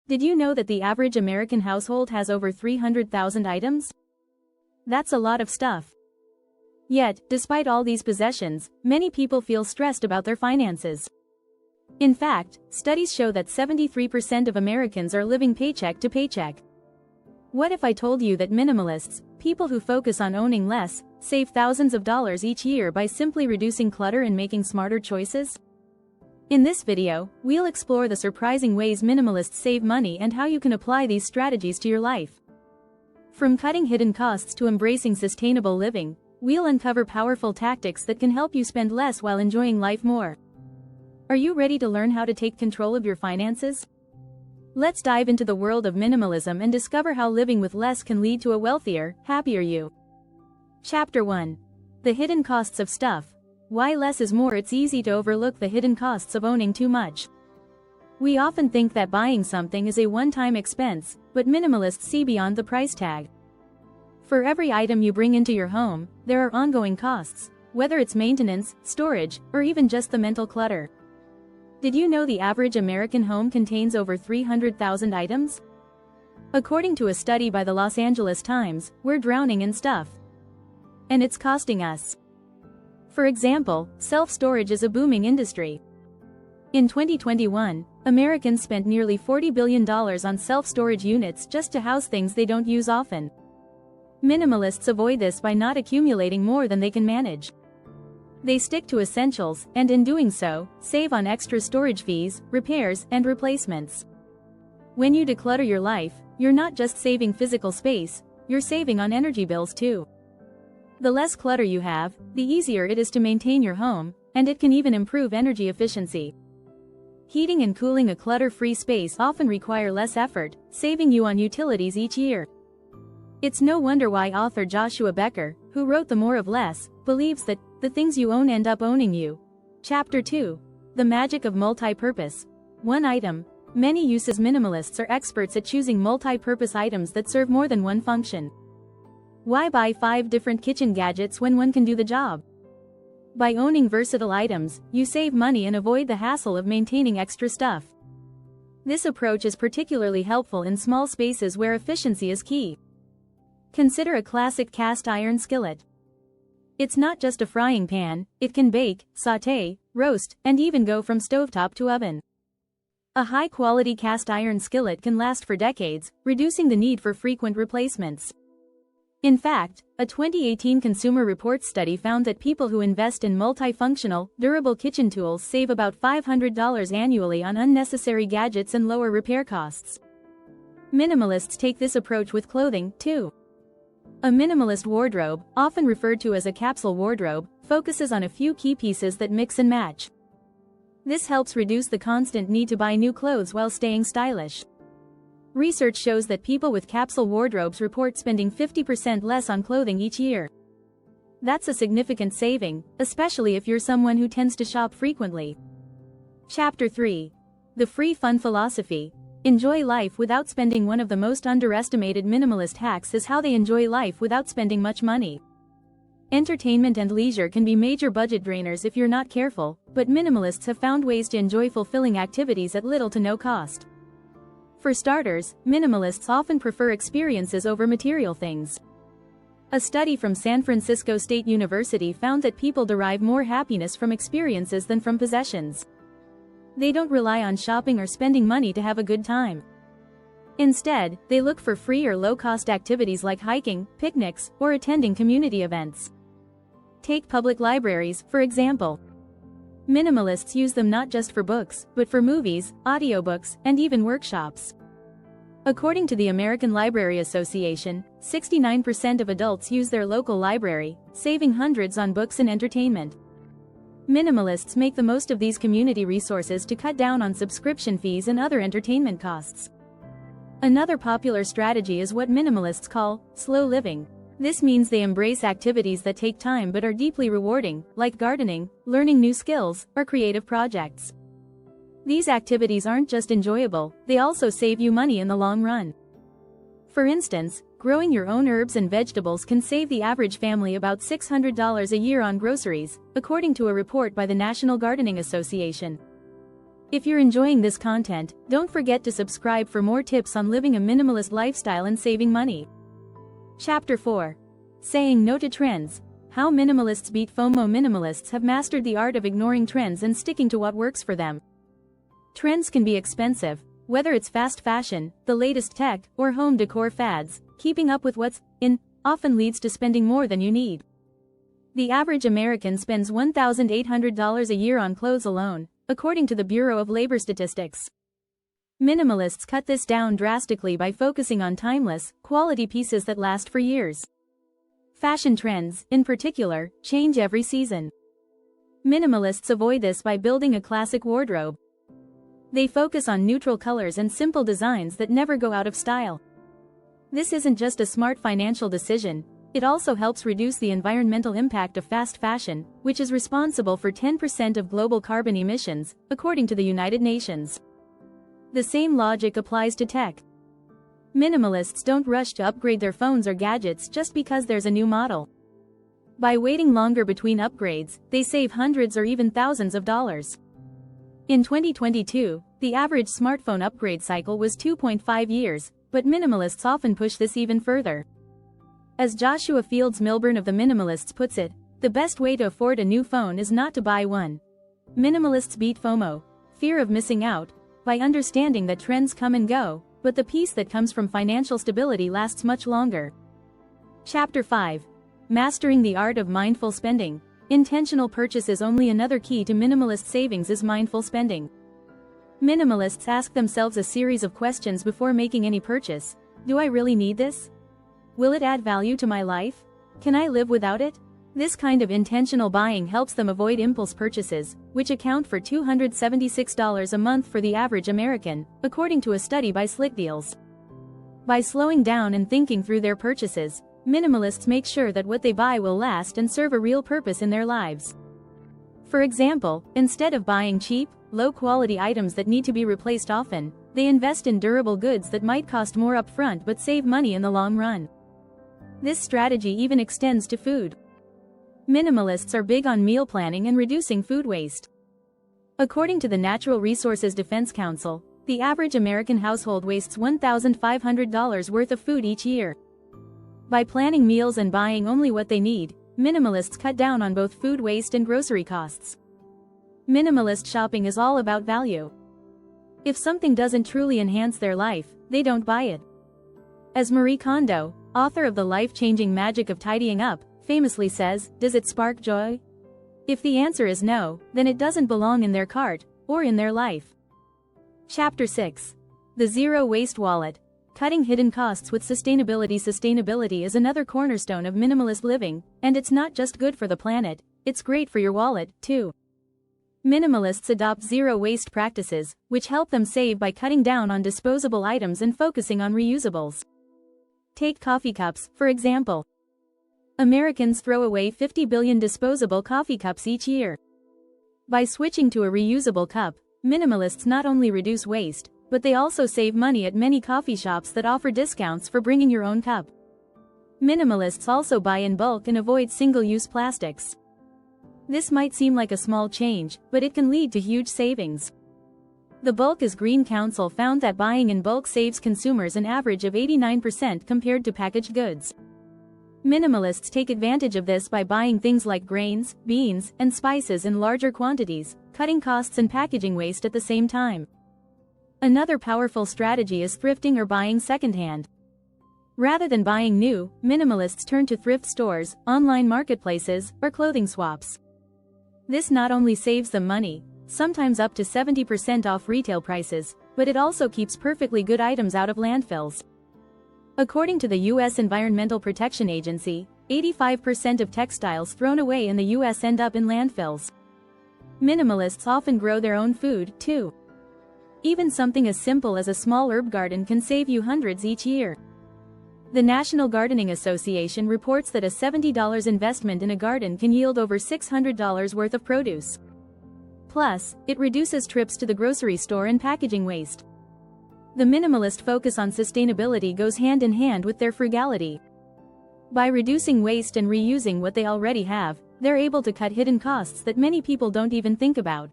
Did you know that the average American household has over 300,000 items? That's a lot of stuff. Yet, despite all these possessions, many people feel stressed about their finances. In fact, studies show that 73% of Americans are living paycheck to paycheck. What if I told you that minimalists, people who focus on owning less, save thousands of dollars each year by simply reducing clutter and making smarter choices? In this video, we'll explore the surprising ways minimalists save money and how you can apply these strategies to your life. From cutting hidden costs to embracing sustainable living, we'll uncover powerful tactics that can help you spend less while enjoying life more. Are you ready to learn how to take control of your finances? Let's dive into the world of minimalism and discover how living with less can lead to a wealthier, happier you. Chapter 1. The hidden costs of stuff. Why less is more. It's easy to overlook the hidden costs of owning too much. We often think that buying something is a one-time expense, but minimalists see beyond the price tag. For every item you bring into your home, there are ongoing costs, whether it's maintenance, storage, or even just the mental clutter. Did you know the average American home contains over 300,000 items? According to a study by the Los Angeles Times, we're drowning in stuff. And it's costing us. For example, self-storage is a booming industry. In 2021, Americans spent nearly $40 billion on self-storage units just to house things they don't use often. Minimalists avoid this by not accumulating more than they can manage. They stick to essentials, and in doing so, save on extra storage fees, repairs, and replacements. When you declutter your life, you're not just saving physical space, you're saving on energy bills too. The less clutter you have, the easier it is to maintain your home, and it can even improve energy efficiency. Heating and cooling a clutter-free space often require less effort, saving you on utilities each year. It's no wonder why author Joshua Becker, who wrote The More of Less, believes that the things you own end up owning you. Chapter 2. The magic of multi-purpose. One item. Many uses. Minimalists are experts at choosing multi-purpose items that serve more than one function. Why buy 5 different kitchen gadgets when one can do the job? By owning versatile items, you save money and avoid the hassle of maintaining extra stuff. This approach is particularly helpful in small spaces where efficiency is key. Consider a classic cast iron skillet. It's not just a frying pan, it can bake, sauté, roast, and even go from stovetop to oven. A high-quality cast iron skillet can last for decades, reducing the need for frequent replacements. In fact, a 2018 Consumer Reports study found that people who invest in multifunctional, durable kitchen tools save about $500 annually on unnecessary gadgets and lower repair costs. Minimalists take this approach with clothing, too. A minimalist wardrobe, often referred to as a capsule wardrobe, focuses on a few key pieces that mix and match. This helps reduce the constant need to buy new clothes while staying stylish. Research shows that people with capsule wardrobes report spending 50% less on clothing each year. That's a significant saving, especially if you're someone who tends to shop frequently. Chapter 3. The Free Fun Philosophy. Enjoy life without spending. One of the most underestimated minimalist hacks is how they enjoy life without spending much money. Entertainment and leisure can be major budget drainers if you're not careful, but minimalists have found ways to enjoy fulfilling activities at little to no cost. For starters, minimalists often prefer experiences over material things. A study from San Francisco State University found that people derive more happiness from experiences than from possessions. They don't rely on shopping or spending money to have a good time. Instead, they look for free or low-cost activities like hiking, picnics, or attending community events. Take public libraries, for example. Minimalists use them not just for books, but for movies, audiobooks, and even workshops. According to the American Library Association, 69% of adults use their local library, saving hundreds on books and entertainment. Minimalists make the most of these community resources to cut down on subscription fees and other entertainment costs. Another popular strategy is what minimalists call slow living. This means they embrace activities that take time but are deeply rewarding, like gardening, learning new skills, or creative projects. These activities aren't just enjoyable, they also save you money in the long run. For instance, growing your own herbs and vegetables can save the average family about $600 a year on groceries, according to a report by the National Gardening Association. If you're enjoying this content, don't forget to subscribe for more tips on living a minimalist lifestyle and saving money. Chapter 4. Saying no to trends. How minimalists beat FOMO. Minimalists have mastered the art of ignoring trends and sticking to what works for them. Trends can be expensive, whether it's fast fashion, the latest tech, or home decor fads. Keeping up with what's in often leads to spending more than you need. The average American spends $1,800 a year on clothes alone, according to the Bureau of Labor Statistics. Minimalists cut this down drastically by focusing on timeless, quality pieces that last for years. Fashion trends, in particular, change every season. Minimalists avoid this by building a classic wardrobe. They focus on neutral colors and simple designs that never go out of style. This isn't just a smart financial decision, it also helps reduce the environmental impact of fast fashion, which is responsible for 10% of global carbon emissions, according to the United Nations. The same logic applies to tech. Minimalists don't rush to upgrade their phones or gadgets just because there's a new model. By waiting longer between upgrades, they save hundreds or even thousands of dollars. In 2022, the average smartphone upgrade cycle was 2.5 years, but minimalists often push this even further. As Joshua Fields Milburn of the Minimalists puts it, the best way to afford a new phone is not to buy one. Minimalists beat FOMO, fear of missing out, by understanding that trends come and go, but the peace that comes from financial stability lasts much longer. Chapter 5. Mastering the art of mindful spending. Intentional purchase is only another key to minimalist savings is mindful spending. Minimalists ask themselves a series of questions before making any purchase. Do I really need this? Will it add value to my life? Can I live without it? This kind of intentional buying helps them avoid impulse purchases, which account for $276 a month for the average American, according to a study by SlickDeals. By slowing down and thinking through their purchases, minimalists make sure that what they buy will last and serve a real purpose in their lives. For example, instead of buying cheap, low-quality items that need to be replaced often, they invest in durable goods that might cost more upfront but save money in the long run. This strategy even extends to food. Minimalists are big on meal planning and reducing food waste. According to the Natural Resources Defense Council, the average American household wastes $1,500 worth of food each year. By planning meals and buying only what they need, minimalists cut down on both food waste and grocery costs. Minimalist shopping is all about value. If something doesn't truly enhance their life, they don't buy it. As Marie Kondo, author of The Life-Changing Magic of Tidying Up, famously says, does it spark joy? If the answer is no, then it doesn't belong in their cart, or in their life. Chapter 6. The Zero Waste Wallet. Cutting hidden costs with sustainability. Sustainability is another cornerstone of minimalist living, and it's not just good for the planet, it's great for your wallet, too. Minimalists adopt zero-waste practices, which help them save by cutting down on disposable items and focusing on reusables. Take coffee cups, for example. Americans throw away 50 billion disposable coffee cups each year. By switching to a reusable cup, minimalists not only reduce waste, but they also save money at many coffee shops that offer discounts for bringing your own cup. Minimalists also buy in bulk and avoid single-use plastics. This might seem like a small change, but it can lead to huge savings. The Bulk is Green Council found that buying in bulk saves consumers an average of 89% compared to packaged goods. Minimalists take advantage of this by buying things like grains, beans, and spices in larger quantities, cutting costs and packaging waste at the same time. Another powerful strategy is thrifting or buying secondhand. Rather than buying new, minimalists turn to thrift stores, online marketplaces, or clothing swaps. This not only saves them money, sometimes up to 70% off retail prices, but it also keeps perfectly good items out of landfills. According to the U.S. Environmental Protection Agency, 85% of textiles thrown away in the U.S. end up in landfills. Minimalists often grow their own food, too. Even something as simple as a small herb garden can save you hundreds each year. The National Gardening Association reports that a $70 investment in a garden can yield over $600 worth of produce. Plus, it reduces trips to the grocery store and packaging waste. The minimalist focus on sustainability goes hand in hand with their frugality. By reducing waste and reusing what they already have, they're able to cut hidden costs that many people don't even think about.